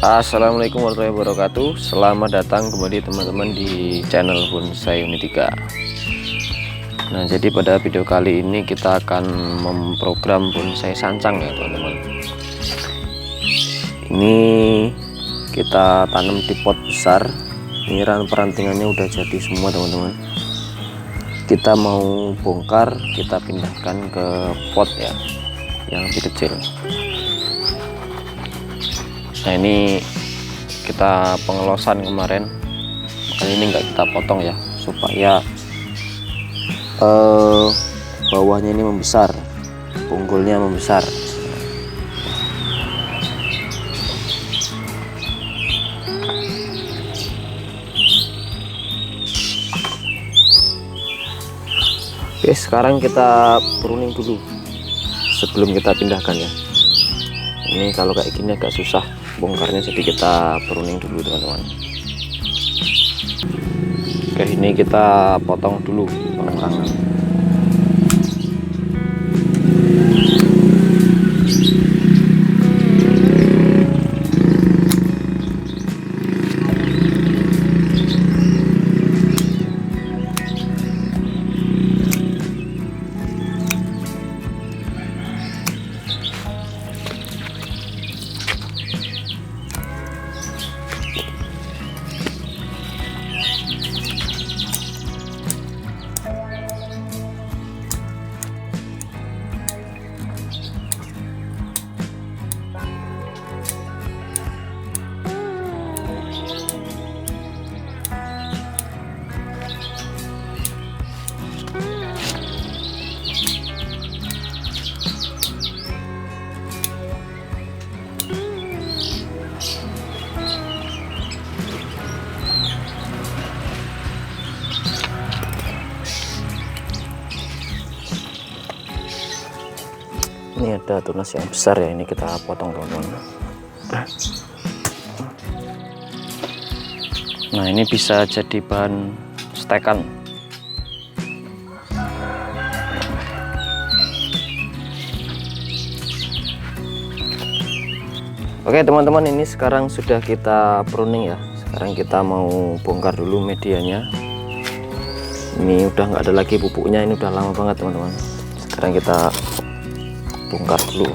Assalamualaikum warahmatullahi wabarakatuh. Selamat datang kembali teman-teman di channel Bonsai Unitika. Nah, jadi pada video kali ini kita akan memprogram bonsai sancang ya teman-teman. Ini kita tanam di pot besar. Ini perantingannya udah jadi semua teman-teman. Kita mau bongkar, kita pindahkan ke pot ya yang lebih kecil. Nah, ini kita pengelosan kemarin, makanya ini enggak kita potong ya, supaya bawahnya ini membesar, punggulnya membesar. Oke, sekarang kita pruning dulu sebelum kita pindahkan ya. Ini kalau kayak gini agak susah bongkarnya, jadi kita pruning dulu teman-teman. Oke, ini kita potong dulu pengerangan. Ini ada tunas yang besar ya, ini kita potong teman-teman. Nah, ini bisa jadi bahan stekan. Oke teman-teman, ini sekarang sudah kita pruning ya. Sekarang kita mau bongkar dulu medianya. Ini udah nggak ada lagi pupuknya, ini udah lama banget teman-teman. Sekarang kita bongkar dulu.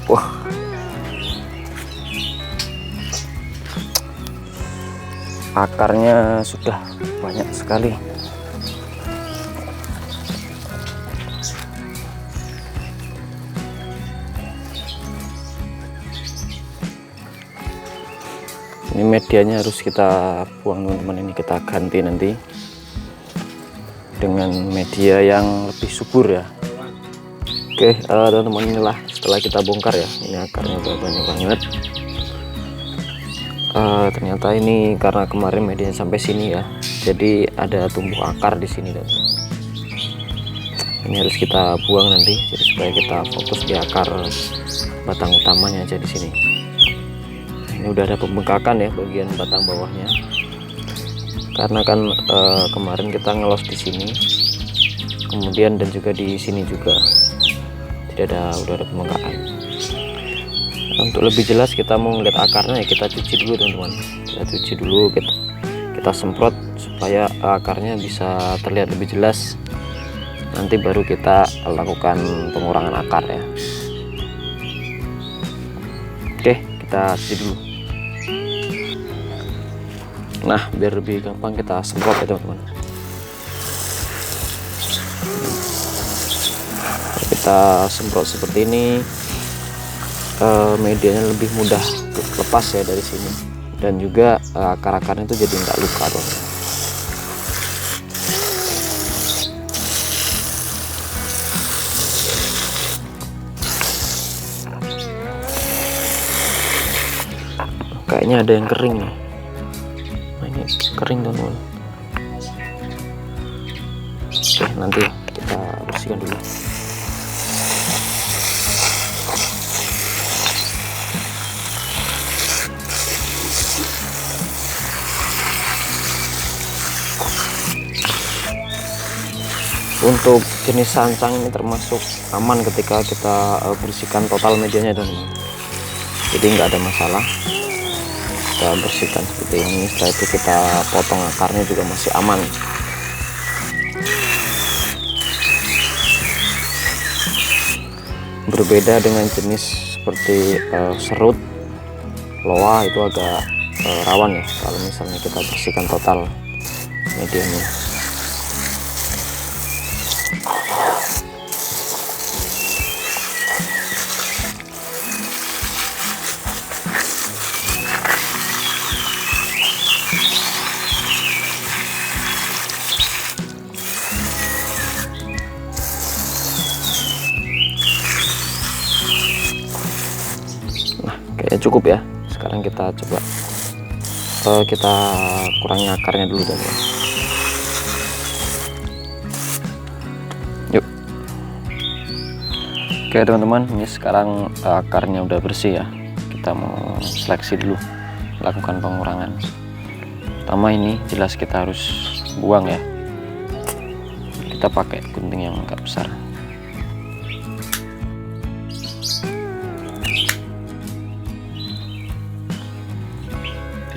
Wah, akarnya sudah banyak sekali. Ini medianya harus kita buang teman-teman, ini kita ganti nanti dengan media yang lebih subur ya. Oke teman-teman, inilah setelah kita bongkar ya, ini akarnya udah banyak banget. Ternyata ini karena kemarin medianya sampai sini ya, jadi ada tumbuh akar di sini teman-teman. Ini harus kita buang nanti, jadi supaya kita fokus di akar batang utamanya aja di sini. Ini udah ada pembengkakan ya bagian batang bawahnya, karena kan kemarin kita ngelos di sini, kemudian dan juga di sini juga, jadi udah ada pembengkakan. Untuk lebih jelas kita mau ngeliat akarnya ya, kita cuci dulu teman-teman. Kita cuci dulu, kita semprot supaya akarnya bisa terlihat lebih jelas. Nanti baru kita lakukan pengurangan akar ya. Oke, kita cuci dulu. Nah, biar lebih gampang kita semprot ya teman-teman. Kita semprot seperti ini, medianya lebih mudah lepas ya dari sini, dan juga akar-akarnya itu jadi nggak luka tuh. Kayaknya ada yang kering nih. Nah, ini kering teman-teman. Oke, nanti kita bersihkan dulu. Untuk jenis sansang ini termasuk aman ketika kita bersihkan total medianya teman-teman. Jadi nggak ada masalah. Kita bersihkan seperti ini, setelah itu kita potong akarnya juga masih aman. Berbeda dengan jenis seperti serut, loa, itu agak rawan ya kalau misalnya kita bersihkan total medianya. Kayaknya cukup ya. Sekarang kita coba kita kurangi akarnya dulu teman-teman. Yuk. Oke teman-teman, ini sekarang akarnya udah bersih ya. Kita mau seleksi dulu, lakukan pengurangan. Pertama ini jelas kita harus buang ya. Kita pakai gunting yang agak besar.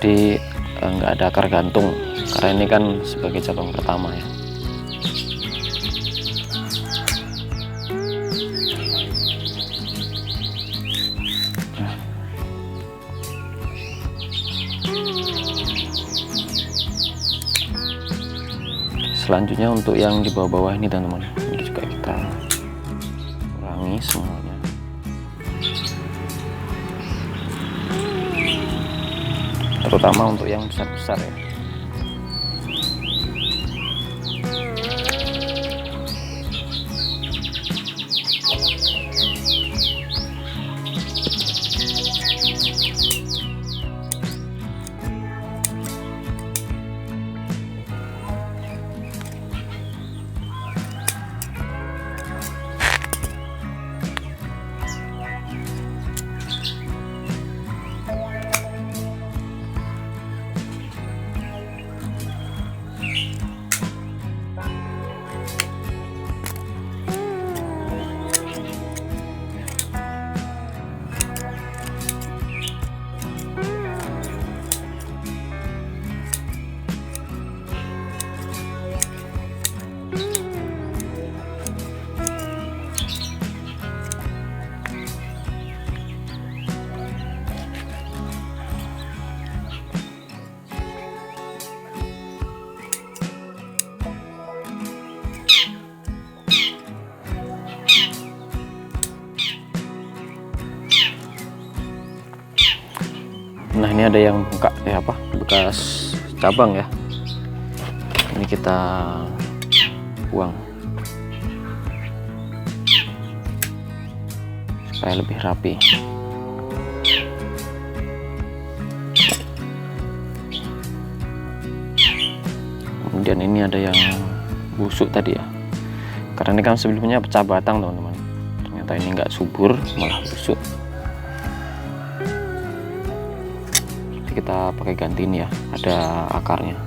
Jadi nggak ada akar gantung, karena ini kan sebagai cabang pertama ya. Selanjutnya untuk yang di bawah-bawah ini teman-teman, ini juga kita kurangi semuanya. Terutama untuk yang besar-besar ya. Nah ini ada yang bengkak ya, apa bekas cabang ya, ini kita buang supaya lebih rapi. Kemudian ini ada yang busuk tadi ya, karena ini kan sebelumnya pecah batang teman-teman, ternyata ini nggak subur malah busuk. Jadi kita pakai ganti ini ya, ada akarnya.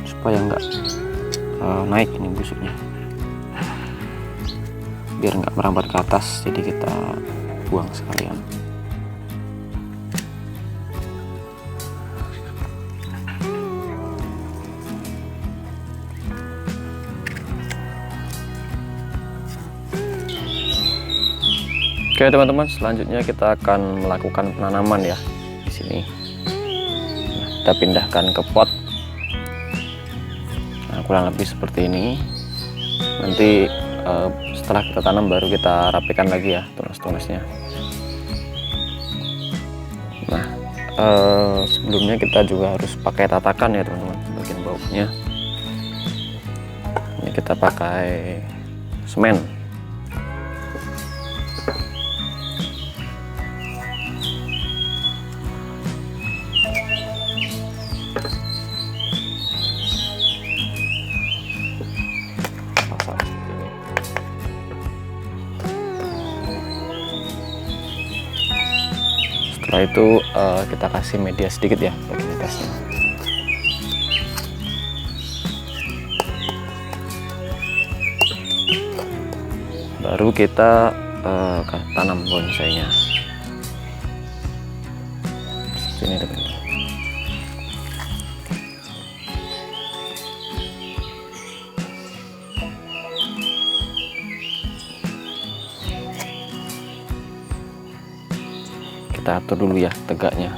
Supaya nggak naik ini busuknya, biar nggak merambat ke atas, jadi kita buang sekalian. Oke teman-teman, selanjutnya kita akan melakukan penanaman ya di sini. Nah, kita pindahkan ke pot. Nah, kurang lebih seperti ini. Nanti setelah kita tanam baru kita rapikan lagi ya tunas-tunasnya. Nah, sebelumnya kita juga harus pakai tatakan ya teman-teman, bagian bawahnya. Ini kita pakai semen. Setelah itu kita kasih media sedikit ya bagian atasnya. Baru kita tanam bonsainya seperti ini teman-teman. Kita atur dulu ya tegaknya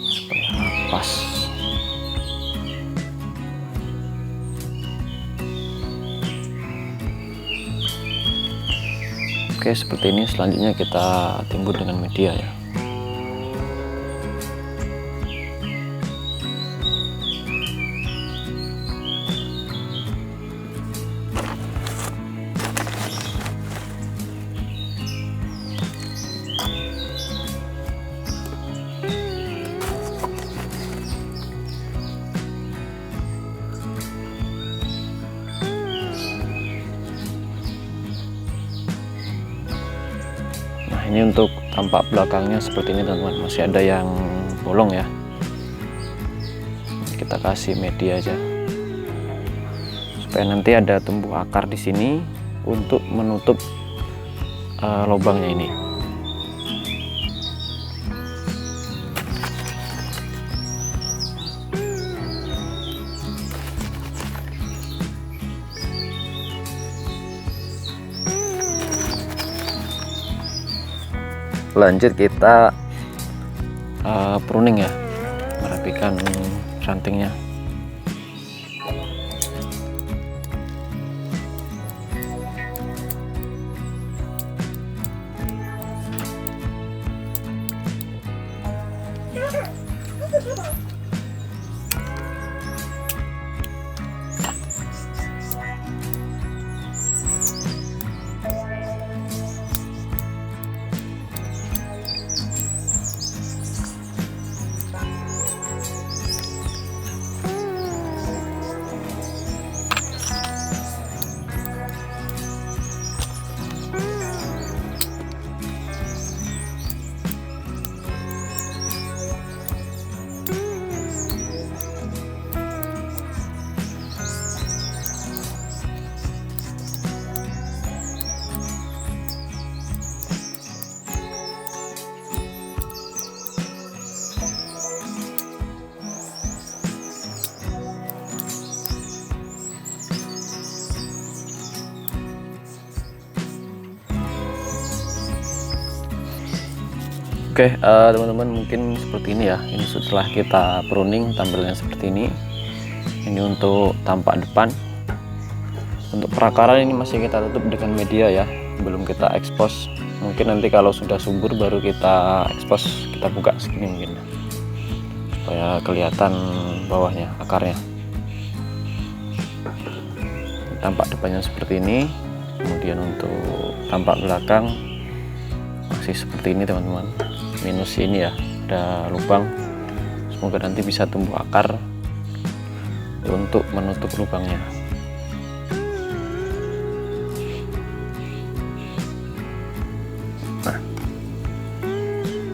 supaya pas. Oke, seperti ini. Selanjutnya kita timbun dengan media ya. Ini untuk tampak belakangnya seperti ini teman-teman, masih ada yang bolong ya. Kita kasih media aja supaya nanti ada tumbuh akar di sini untuk menutup lubangnya ini. Lanjut kita pruning ya, merapikan rantingnya. Oke, teman-teman, mungkin seperti ini ya. Ini setelah kita pruning tampilannya seperti ini. Ini untuk tampak depan. Untuk perakaran ini masih kita tutup dengan media ya, belum kita ekspos. Mungkin nanti kalau sudah subur baru kita ekspos, kita buka segini mungkin, supaya kelihatan bawahnya, akarnya. Tampak depannya seperti ini. Kemudian untuk tampak belakang masih seperti ini teman-teman, minus ini ya. ada lubang. Semoga nanti bisa tumbuh akar untuk menutup lubangnya. Nah,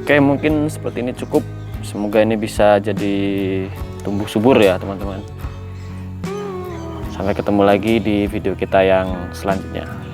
oke, mungkin seperti ini cukup. Semoga ini bisa jadi tumbuh subur ya teman-teman. Sampai ketemu lagi di video kita yang selanjutnya.